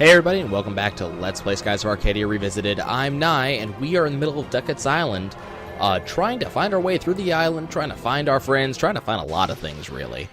Hey everybody, and welcome back to Let's Play Skies of Arcadia Revisited. I'm Nye, and we are in the middle of Daccat's Island, trying to find our way through the island, trying to find our friends, trying to find a lot of things, really.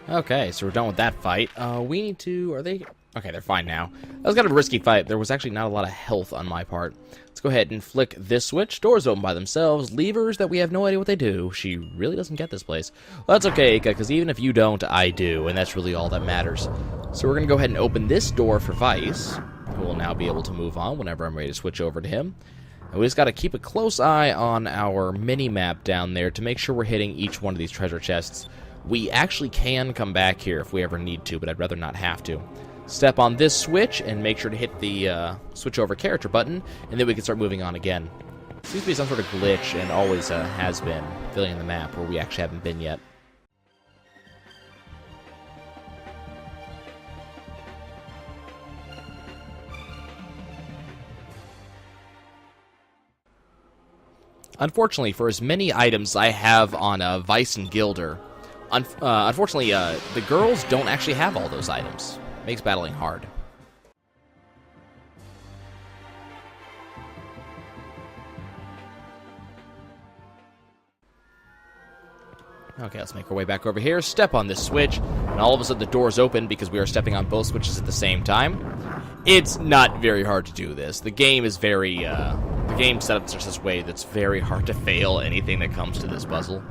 Okay, so we're done with that fight. We need to... Are they... Okay, they're fine now. That was kind of a risky fight. There was actually not a lot of health on my part. Let's go ahead and flick this switch. Doors open by themselves. Levers that we have no idea what they do. She really doesn't get this place. Well, that's okay, because even if you don't, I do, and that's really all that matters. So we're going to go ahead and open this door for Vice, who will now be able to move on whenever I'm ready to switch over to him. And we just got to keep a close eye on our mini-map down there to make sure we're hitting each one of these treasure chests. We actually can come back here if we ever need to, but I'd rather not have to. Step on this switch and make sure to hit the switch over character button, and then we can start moving on again. Seems to be some sort of glitch, and always has been, filling in the map where we actually haven't been yet. Unfortunately, for as many items I have on Vice and Gilder, unfortunately, the girls don't actually have all those items. Makes battling hard. Okay, let's make our way back over here, step on this switch, and all of a sudden the doors open because we are stepping on both switches at the same time. It's not very hard to do this. The game is very, the game set up such this way that's very hard to fail anything that comes to this puzzle.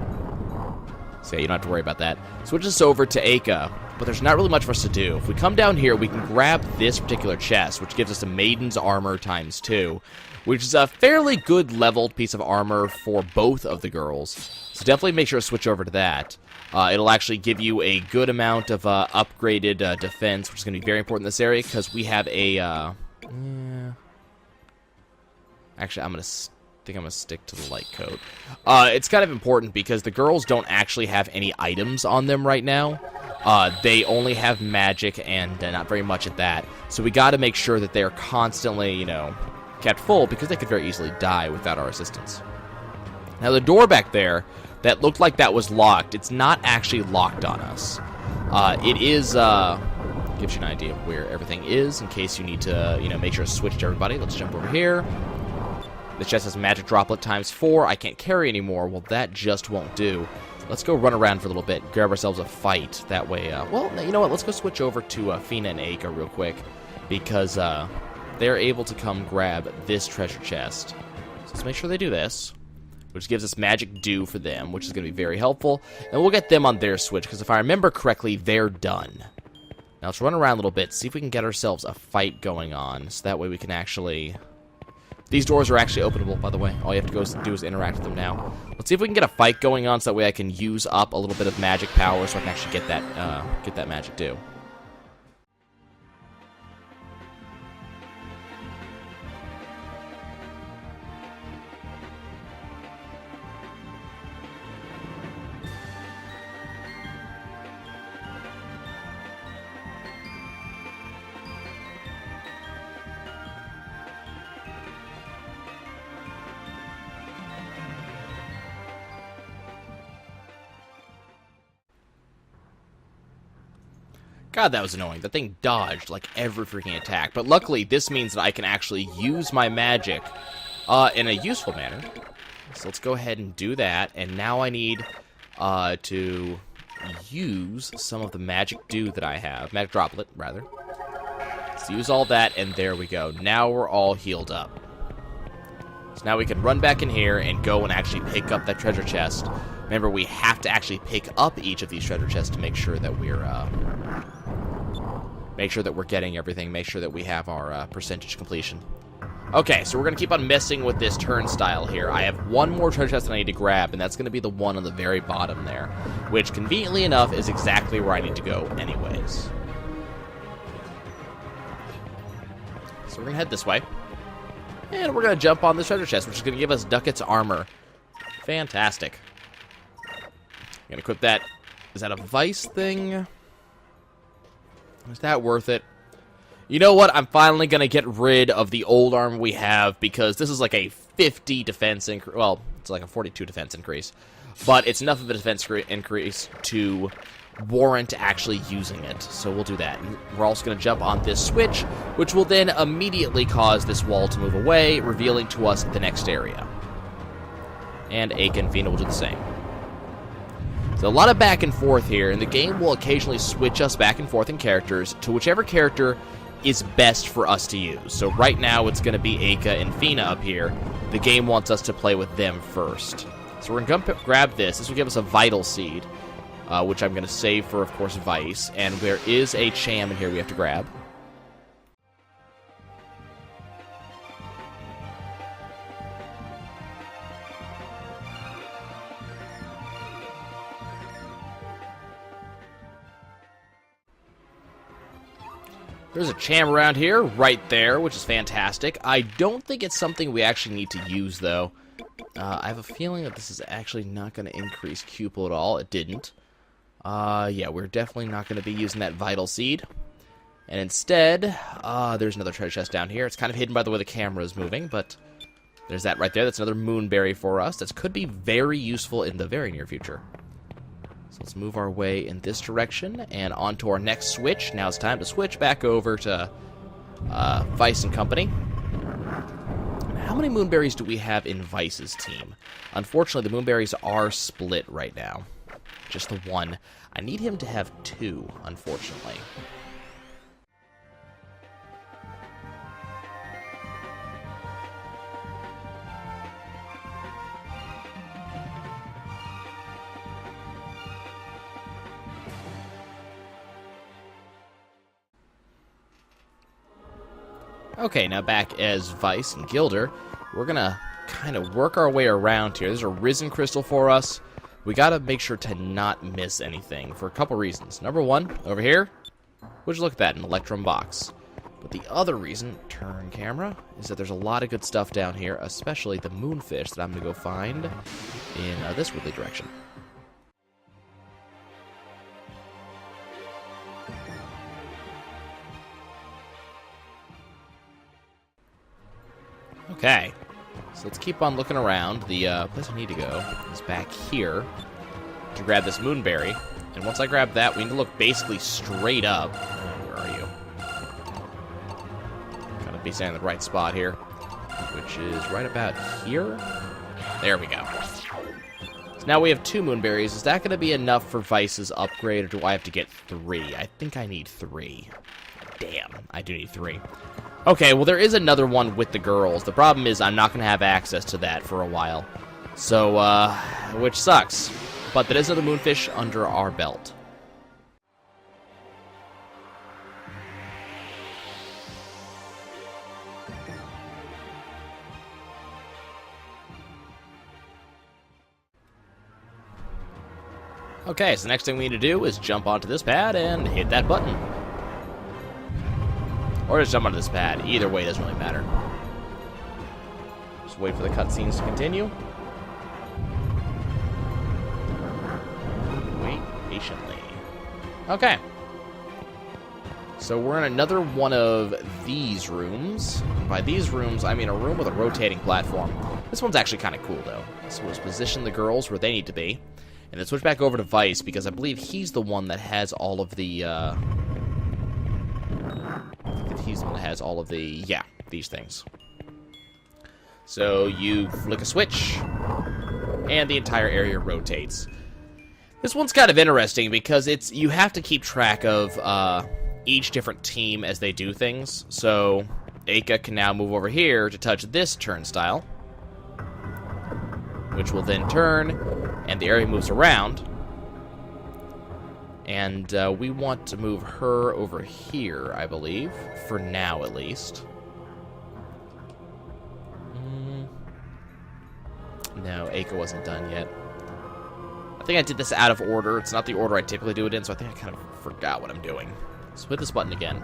So yeah, you don't have to worry about that. Switch us over to Aka, but there's not really much for us to do. If we come down here, we can grab this particular chest, which gives us a Maiden's armor ×2, which is a fairly good leveled piece of armor for both of the girls. So definitely make sure to switch over to that. It'll actually give you a good amount of upgraded defense, which is going to be very important in this area, because we have a... Actually, I think I'm going to stick to the light coat. It's kind of important because the girls don't actually have any items on them right now. They only have magic and not very much at that. So we got to make sure that they're constantly, you know, kept full because they could very easily die without our assistance. Now the door back there, that looked like that was locked. It's not actually locked on us. It is, gives you an idea of where everything is in case you need to, you know, make sure to switch to everybody. Let's jump over here. The chest has magic droplet ×4. I can't carry anymore. Well, that just won't do. Let's go run around for a little bit, grab ourselves a fight. That way, well, you know what? Let's go switch over to Fina and Aka real quick, because they're able to come grab this treasure chest. So let's make sure they do this, which gives us magic dew for them, which is going to be very helpful. And we'll get them on their switch, because if I remember correctly, they're done. Now let's run around a little bit, see if we can get ourselves a fight going on, so that way we can actually... These doors are actually openable, by the way. All you have to go do is interact with them now. Let's see if we can get a fight going on, so that way I can use up a little bit of magic power, so I can actually get that magic dew. God, that was annoying. That thing dodged, like, every freaking attack. But luckily, this means that I can actually use my magic in a useful manner. So let's go ahead and do that. And now I need to use some of the magic dew that I have. Magic droplet, rather. Let's use all that, and there we go. Now we're all healed up. So now we can run back in here and go and actually pick up that treasure chest. Remember, we have to actually pick up each of these treasure chests to make sure that we're getting everything, make sure that we have our percentage completion. Okay, so we're going to keep on messing with this turnstile here. I have one more treasure chest that I need to grab, and that's going to be the one on the very bottom there, which, conveniently enough, is exactly where I need to go anyways. So we're going to head this way. And we're going to jump on this treasure chest, which is going to give us Daccat's armor. Fantastic. I'm going to equip that. Is that a vice thing? Is that worth it? You know what? I'm finally going to get rid of the old armor we have, because this is like a 50 defense increase. Well, it's like a 42 defense increase. But it's enough of a defense increase to warrant actually using it. So we'll do that. We're also going to jump on this switch, which will then immediately cause this wall to move away, revealing to us the next area. And Aka and Fina will do the same. So a lot of back and forth here, and the game will occasionally switch us back and forth in characters to whichever character is best for us to use. So right now it's going to be Aka and Fina up here. The game wants us to play with them first. So we're going to grab this. This will give us a Vidal seed, which I'm going to save for, of course, Vice. And there is a Cham in here we have to grab. There's a Cham around here, right there, which is fantastic. I don't think it's something we actually need to use, though. I have a feeling that this is actually not going to increase Cupel at all. It didn't. Yeah, we're definitely not going to be using that Vidal Seed. And instead, there's another treasure chest down here. It's kind of hidden by the way the camera is moving, but there's that right there. That's another Moonberry for us. That could be very useful in the very near future. So let's move our way in this direction and on to our next switch. Now it's time to switch back over to Vice and Company. How many Moonberries do we have in Vice's team? Unfortunately, the Moonberries are split right now. Just the one. I need him to have 2, unfortunately. Okay, now back as Vice and Gilder, we're gonna kind of work our way around here. There's a Risan crystal for us. We gotta make sure to not miss anything for a couple reasons. Number one, over here, would you look at that, an Electrum box. But the other reason, turn camera, is that there's a lot of good stuff down here, especially the Moonfish that I'm gonna go find in this woodly direction. Okay, so let's keep on looking around. The place I need to go is back here to grab this Moonberry. And once I grab that, we need to look basically straight up. Where are you? Gotta be standing in the right spot here, which is right about here. There we go. So now we have 2 Moonberries. Is that going to be enough for Vice's upgrade, or do I have to get 3? I think I need 3. Damn, I do need 3. Okay, well, there is another one with the girls. The problem is I'm not going to have access to that for a while. So, which sucks. But there is another Moonfish under our belt. Okay, so the next thing we need to do is jump onto this pad and hit that button. Or just jump onto this pad. Either way doesn't really matter. Just wait for the cutscenes to continue. Wait patiently. Okay. So we're in another one of these rooms. By these rooms, I mean a room with a rotating platform. This one's actually kind of cool, though. So let's position the girls where they need to be. And then switch back over to Vice, because I believe he's the one that has all of the, he's the one that has all of the, yeah, these things. So you flick a switch, and the entire area rotates. This one's kind of interesting because you have to keep track of each different team as they do things. So Aka can now move over here to touch this turnstile, which will then turn, and the area moves around. And we want to move her over here, I believe. For now, at least. No, Aka wasn't done yet. I think I did this out of order. It's not the order I typically do it in, so I think I kind of forgot what I'm doing. So hit this button again.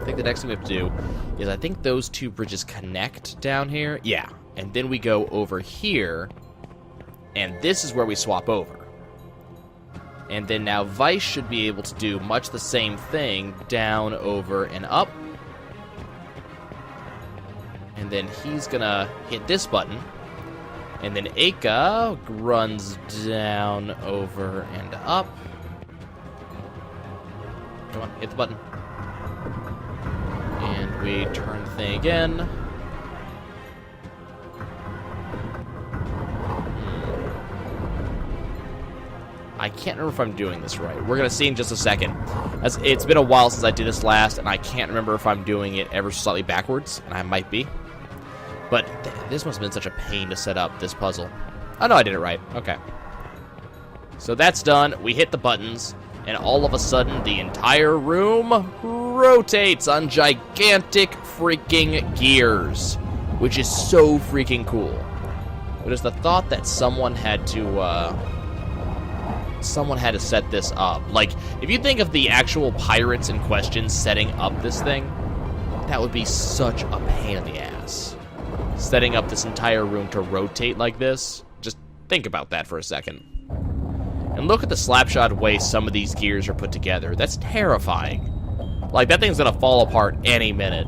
think the next thing we have to do is I think those two bridges connect down here. Yeah. And then we go over here. And this is where we swap over. And then now Vice should be able to do much the same thing. Down, over, and up. And then he's gonna hit this button. And then Aka runs down, over, and up. Come on, hit the button. And we turn the thing again. I can't remember if I'm doing this right. We're going to see in just a second. As it's been a while since I did this last, and I can't remember if I'm doing it ever so slightly backwards, and I might be. But this must have been such a pain to set up, this puzzle. Oh, no, I did it right. Okay. So that's done. We hit the buttons, and all of a sudden, the entire room rotates on gigantic freaking gears, which is so freaking cool. But it's the thought that someone had to set this up. Like, if you think of the actual pirates in question setting up this thing, that would be such a pain in the ass. Setting up this entire room to rotate like this. Just think about that for a second. And look at the slapshot way some of these gears are put together. That's terrifying. Like, that thing's gonna fall apart any minute.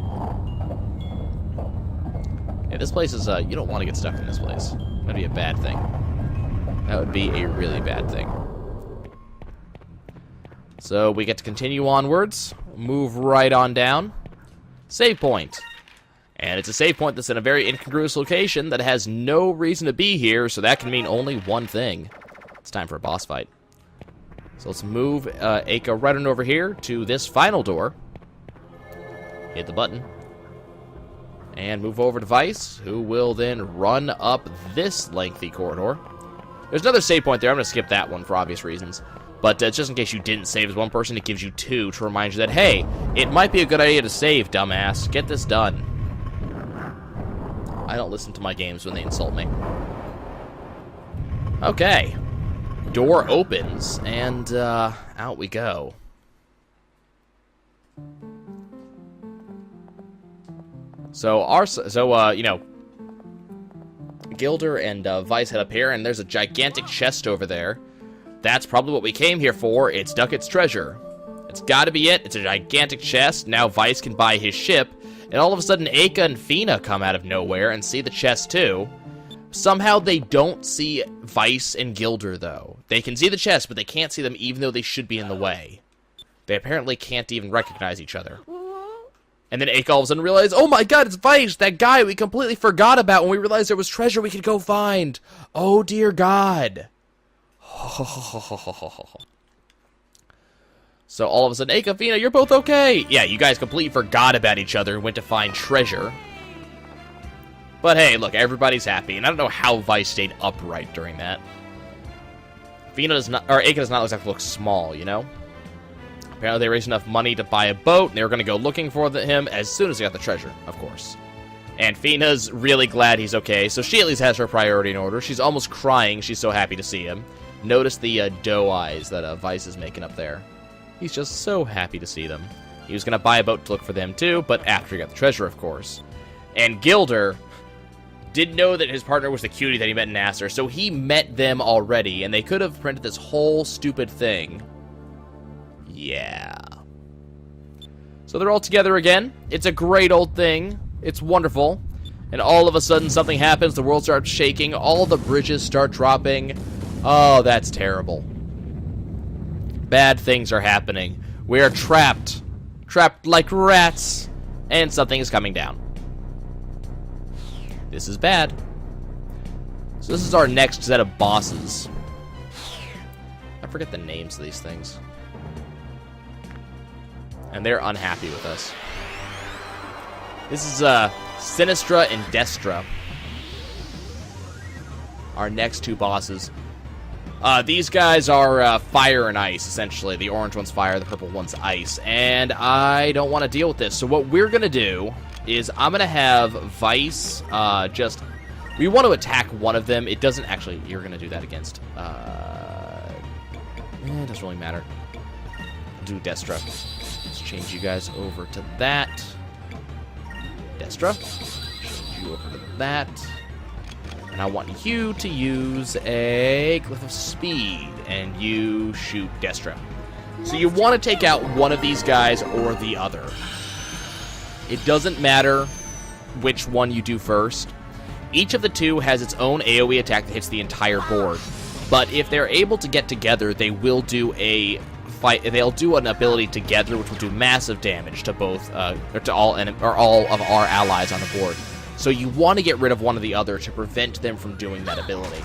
Yeah, this place is, you don't want to get stuck in this place. That'd be a bad thing. That would be a really bad thing. So, we get to continue onwards. Move right on down. Save point. And it's a save point that's in a very incongruous location that has no reason to be here, so that can mean only one thing. It's time for a boss fight. So let's move Aka right on over here to this final door. Hit the button. And move over to Vice, who will then run up this lengthy corridor. There's another save point there. I'm going to skip that one for obvious reasons. But just in case you didn't save as one person, it gives you two to remind you that, hey, it might be a good idea to save, dumbass. Get this done. I don't listen to my games when they insult me. Okay. Door opens, and out we go. So, you know, Gilder and Vice head up here, and there's a gigantic chest over there. That's probably what we came here for. It's Daccat's treasure. It's gotta be it. It's a gigantic chest. Now Vice can buy his ship. And all of a sudden, Aka and Fina come out of nowhere and see the chest too. Somehow they don't see Vice and Gilder, though. They can see the chest, but they can't see them even though they should be in the way. They apparently can't even recognize each other. And then Aka all of a sudden realizes, oh my god, it's Vice, that guy we completely forgot about when we realized there was treasure we could go find. Oh dear god. So all of a sudden, Aka, Fina, you're both okay. Yeah, you guys completely forgot about each other and went to find treasure. But hey, look, everybody's happy, and I don't know how Vice stayed upright during that. Fina does not, or Aka does not exactly look small, you know? Apparently they raised enough money to buy a boat, and they were going to go looking for him as soon as they got the treasure, of course. And Fina's really glad he's okay, so she at least has her priority in order. She's almost crying, she's so happy to see him. Notice the doe eyes that Vice is making up there. He's just so happy to see them. He was going to buy a boat to look for them too, but after he got the treasure, of course. And Gilder didn't know that his partner was the cutie that he met in Nasser, so he met them already, and they could have printed this whole stupid thing. Yeah. So they're all together again. It's a great old thing. It's wonderful. And all of a sudden something happens, the world starts shaking, all the bridges start dropping. Oh, that's terrible. Bad things are happening. We are trapped. Trapped like rats. And something is coming down. This is bad. So this is our next set of bosses. I forget the names of these things. And they're unhappy with us. This is Sinistra and Destra. Our next two bosses. These guys are fire and ice, essentially. The orange one's fire, the purple one's ice. And I don't want to deal with this. So what we're going to do is I'm going to have Vice just... We want to attack one of them. It doesn't actually... You're going to do that against... it doesn't really matter. Do Destra. Let's change you guys over to that. Destra. Change you over to that. And I want you to use a Glyph of Speed, and you shoot Destra. So you want to take out one of these guys or the other. It doesn't matter which one you do first. Each of the two has its own AoE attack that hits the entire board. But if they're able to get together, they will do a fight. They'll do an ability together, which will do massive damage to both, or to all of our allies on the board. So you want to get rid of one or the other to prevent them from doing that ability.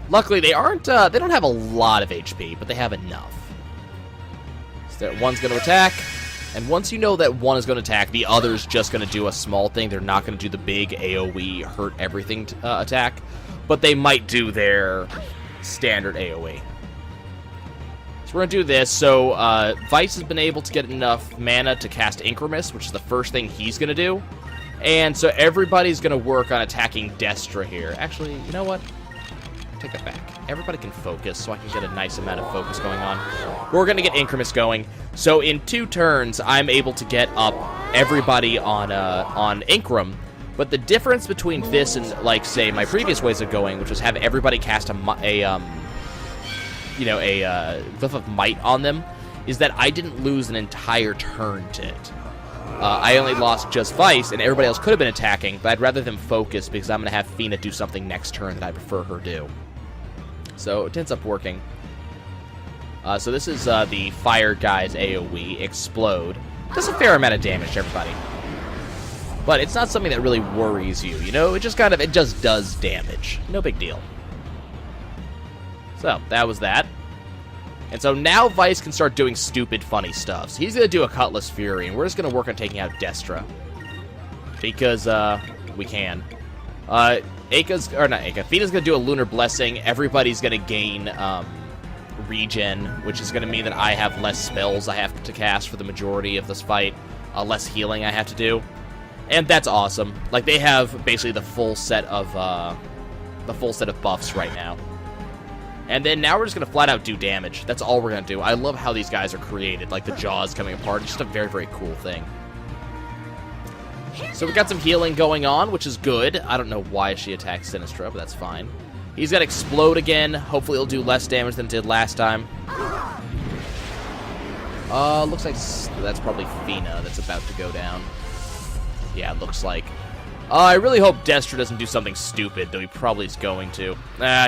Luckily, they aren't. They don't have a lot of HP, but they have enough. So that one's going to attack. And once you know that one is going to attack, the other's just going to do a small thing. They're not going to do the big AoE hurt everything attack, but they might do their standard AoE. So we're going to do this. So Vice has been able to get enough mana to cast Incremus, which is the first thing he's going to do. And so everybody's going to work on attacking Destra here. Actually, you know what? Take that back. Everybody can focus, so I can get a nice amount of focus going on. We're going to get Incremus going. So in 2 turns, I'm able to get up everybody on Incrum. But the difference between this and, like, say, my previous ways of going, which was have everybody cast a Glyph of Might on them, is that I didn't lose an entire turn to it. I only lost just Vice, and everybody else could have been attacking, but I'd rather them focus because I'm going to have Fina do something next turn that I prefer her do. So it ends up working. So this is the Fire Guy's AoE, Explode. Does a fair amount of damage to everybody. But it's not something that really worries you, you know? It just does damage. No big deal. So, that was that. And so now Vice can start doing stupid, funny stuff. So he's going to do a Cutlass Fury, and we're just going to work on taking out Destra. Because, we can. Fina's going to do a Lunar Blessing. Everybody's going to gain, regen, which is going to mean that I have less spells I have to cast for the majority of this fight. Less healing I have to do. And that's awesome. Like, they have basically the full set of buffs right now. And then now we're just going to flat out do damage. That's all we're going to do. I love how these guys are created, like the jaws coming apart. It's just a very, very cool thing. So we got some healing going on, which is good. I don't know why she attacked Sinistra, but that's fine. He's going to explode again. Hopefully it'll do less damage than it did last time. Looks like that's probably Fina that's about to go down. Yeah, it looks like. I really hope Destra doesn't do something stupid, though he probably is going to.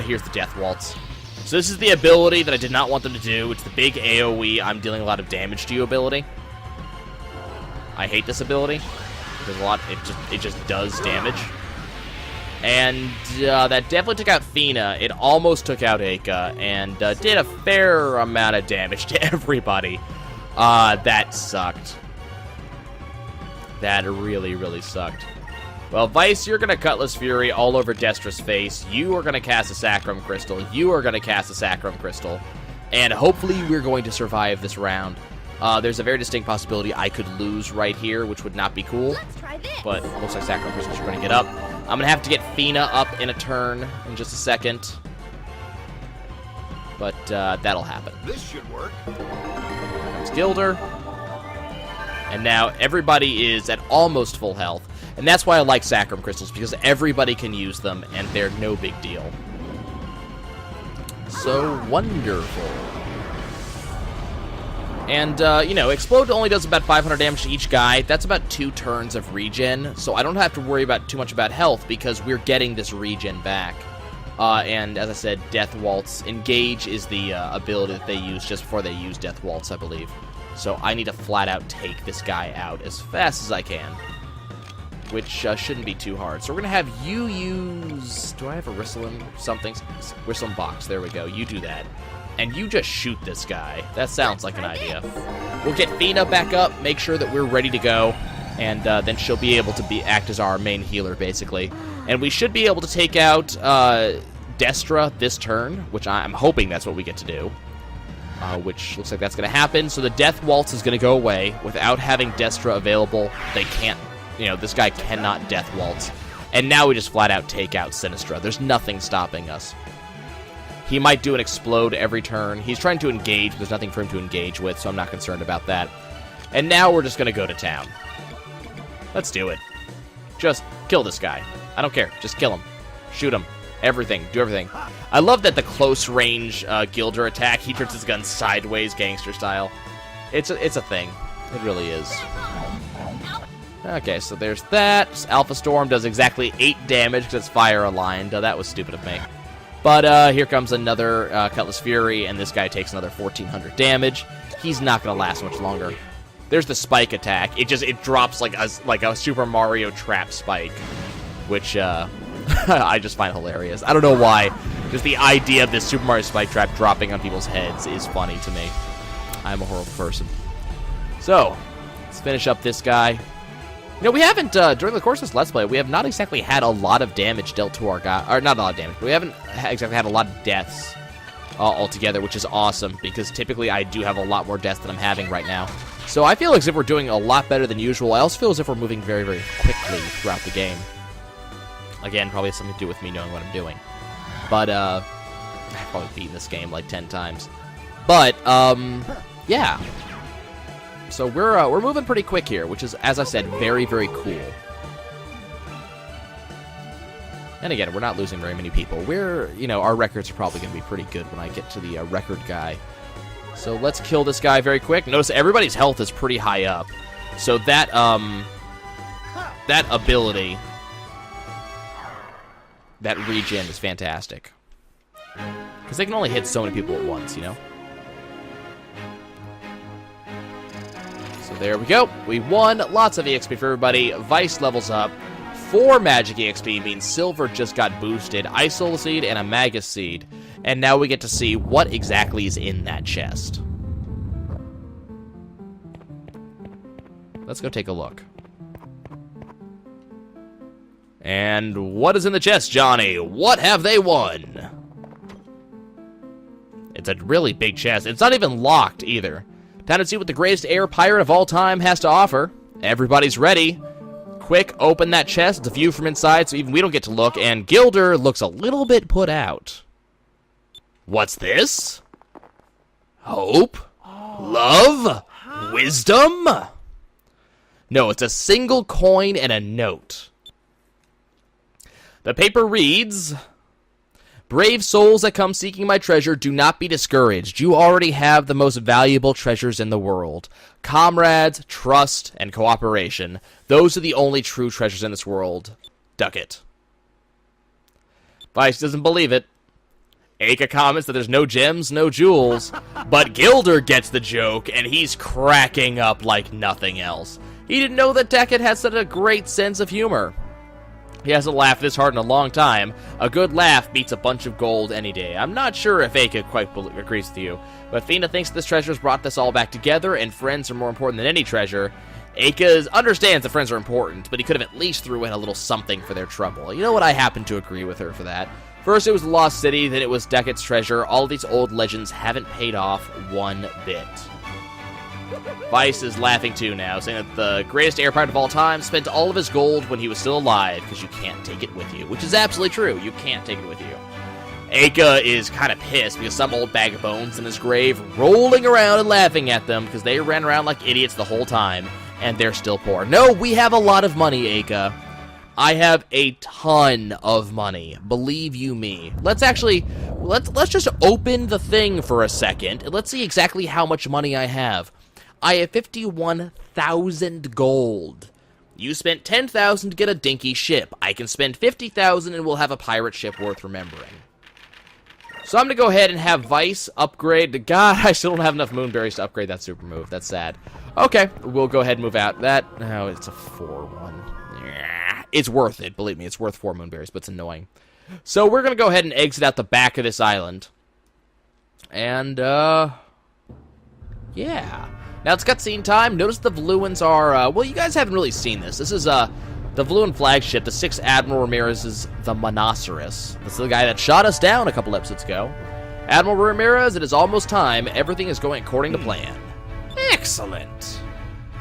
Here's the Death Waltz. So this is the ability that I did not want them to do. It's the big AoE, I'm dealing a lot of damage to you ability. I hate this ability. Because it just does damage. And that definitely took out Fina. It almost took out Aka. And did a fair amount of damage to everybody. That sucked. That really, really sucked. Well, Vice, you're going to Cutlass Fury all over Destra's face. You are going to cast a Sacrum Crystal. You are going to cast a Sacrum Crystal. And hopefully we're going to survive this round. There's a very distinct possibility I could lose right here, which would not be cool. Let's try this. But it looks like Sacrum Crystals are going to get up. I'm going to have to get Fina up in a turn in just a second. But that'll happen. This should work. Here comes Gilder. And now everybody is at almost full health. And that's why I like Sacrum Crystals, because everybody can use them, and they're no big deal. So wonderful. And, Explode only does about 500 damage to each guy. That's about 2 turns of regen, so I don't have to worry too much about health, because we're getting this regen back. And, as I said, Death Waltz. Engage is the ability that they use just before they use Death Waltz, I believe. So I need to flat-out take this guy out as fast as I can. Which shouldn't be too hard. So we're going to have you use... Do I have a Risan something? Risan box. There we go. You do that. And you just shoot this guy. That sounds like an idea. We'll get Fina back up, make sure that we're ready to go, and then she'll be able to act as our main healer, basically. And we should be able to take out Destra this turn, which I'm hoping that's what we get to do. Which looks like that's going to happen. So the Death Waltz is going to go away. Without having Destra available, they can't... this guy cannot Death Waltz. And now we just flat out take out Sinistra. There's nothing stopping us. He might do an explode every turn. He's trying to engage, but there's nothing for him to engage with, so I'm not concerned about that. And now we're just going to go to town. Let's do it. Just kill this guy. I don't care. Just kill him. Shoot him. Everything. Do everything. I love that the close-range Gilder attack, he turns his gun sideways, gangster style. It's a thing. It really is. Okay, so there's that. Alpha Storm does exactly 8 damage because it's fire-aligned. That was stupid of me. But here comes another Cutlass Fury, and this guy takes another 1,400 damage. He's not going to last much longer. There's the spike attack. It drops like a Super Mario trap spike, which I just find hilarious. I don't know why. Just the idea of this Super Mario spike trap dropping on people's heads is funny to me. I'm a horrible person. So, let's finish up this guy. You know, we haven't, during the course of this Let's Play, we have not exactly had a lot of damage dealt to our guy. Or, not a lot of damage, but we haven't exactly had a lot of deaths altogether, which is awesome, because typically I do have a lot more deaths than I'm having right now. So I feel as if we're doing a lot better than usual. I also feel as if we're moving very, very quickly throughout the game. Again, probably has something to do with me knowing what I'm doing. But, I've probably beaten this game like 10 times. But, yeah. So we're moving pretty quick here, which is, as I said, very, very cool. And again, we're not losing very many people. Our records are probably going to be pretty good when I get to the record guy. So let's kill this guy very quick. Notice everybody's health is pretty high up. So that ability, that regen is fantastic. Because they can only hit so many people at once, you know? So there we go. We won. Lots of EXP for everybody. Vice levels up. 4 magic EXP means Silver just got boosted. Ice Soul Seed and a Magus Seed. And now we get to see what exactly is in that chest. Let's go take a look. And what is in the chest, Johnny? What have they won? It's a really big chest. It's not even locked, either. Time to see what the greatest air pirate of all time has to offer. Everybody's ready. Quick, open that chest. It's a view from inside, so even we don't get to look. And Gilder looks a little bit put out. What's this? Hope? Love? Wisdom? No, it's a single coin and a note. The paper reads, "Brave souls that come seeking my treasure, do not be discouraged. You already have the most valuable treasures in the world. Comrades, trust, and cooperation. Those are the only true treasures in this world. Daccat." Vice doesn't believe it. Aka comments that there's no gems, no jewels. But Gilder gets the joke, and he's cracking up like nothing else. He didn't know that Daccat had such a great sense of humor. He hasn't laughed this hard in a long time. A good laugh beats a bunch of gold any day. I'm not sure if Aka quite agrees with you, but Fina thinks this treasure has brought this all back together, and friends are more important than any treasure. Aka understands that friends are important, but he could have at least threw in a little something for their trouble. You know what? I happen to agree with her for that. First it was the Lost City, then it was Daccat's treasure. All these old legends haven't paid off one bit. Vice is laughing too now, saying that the greatest air pirate of all time spent all of his gold when he was still alive, because you can't take it with you. Which is absolutely true. You can't take it with you. Aka is kind of pissed because some old bag of bones in his grave, rolling around and laughing at them because they ran around like idiots the whole time, and they're still poor. No, we have a lot of money, Aka. I have a ton of money. Believe you me. Let's just open the thing for a second, and let's see exactly how much money I have. I have 51,000 gold. You spent 10,000 to get a dinky ship. I can spend 50,000 and we'll have a pirate ship worth remembering. So I'm going to go ahead and have Vice upgrade. God, I still don't have enough Moonberries to upgrade that super move. That's sad. Okay, we'll go ahead and move out. No, it's a 4-1. Yeah, it's worth it. Believe me, it's worth 4 Moonberries, but it's annoying. So we're going to go ahead and exit out the back of this island. And, yeah. Now it's cutscene time. Notice the Vluans are, well, you guys haven't really seen this. This is, the Vluan flagship, the 6th Admiral Ramirez's the Monoceros. This is the guy that shot us down a couple episodes ago. Admiral Ramirez, it is almost time. Everything is going according to plan. Excellent.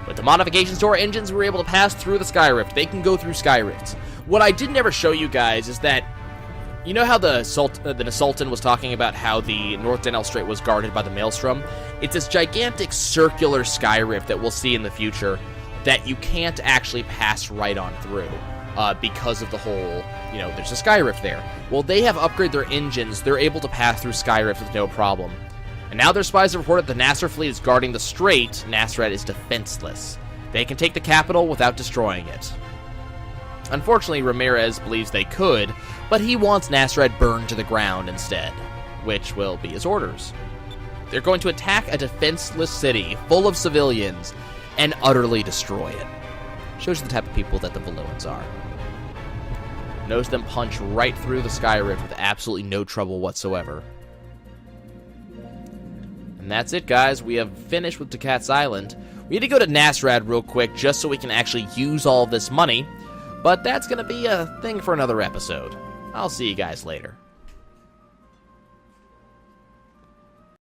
With the modifications to our engines, we were able to pass through the Skyrift. They can go through Skyrifts. What I didn't ever show you guys is that, You know how the Sultan was talking about how the North Denel Strait was guarded by the Maelstrom? It's this gigantic circular sky rift that we'll see in the future that you can't actually pass right on through because of the whole, there's a sky rift there. Well, they have upgraded their engines. They're able to pass through sky rift with no problem. And now their spies have reported the Nasser fleet is guarding the strait. Nasrat is defenseless. They can take the capital without destroying it. Unfortunately, Ramirez believes they could, but he wants Nasrat burned to the ground instead, which will be his orders. They're going to attack a defenseless city full of civilians and utterly destroy it. Shows you the type of people that the Valuans are. Notice them punch right through the sky rift with absolutely no trouble whatsoever. And that's it, guys. We have finished with Daccat's Island. We need to go to Nasrad real quick just so we can actually use all this money. But that's going to be a thing for another episode. I'll see you guys later.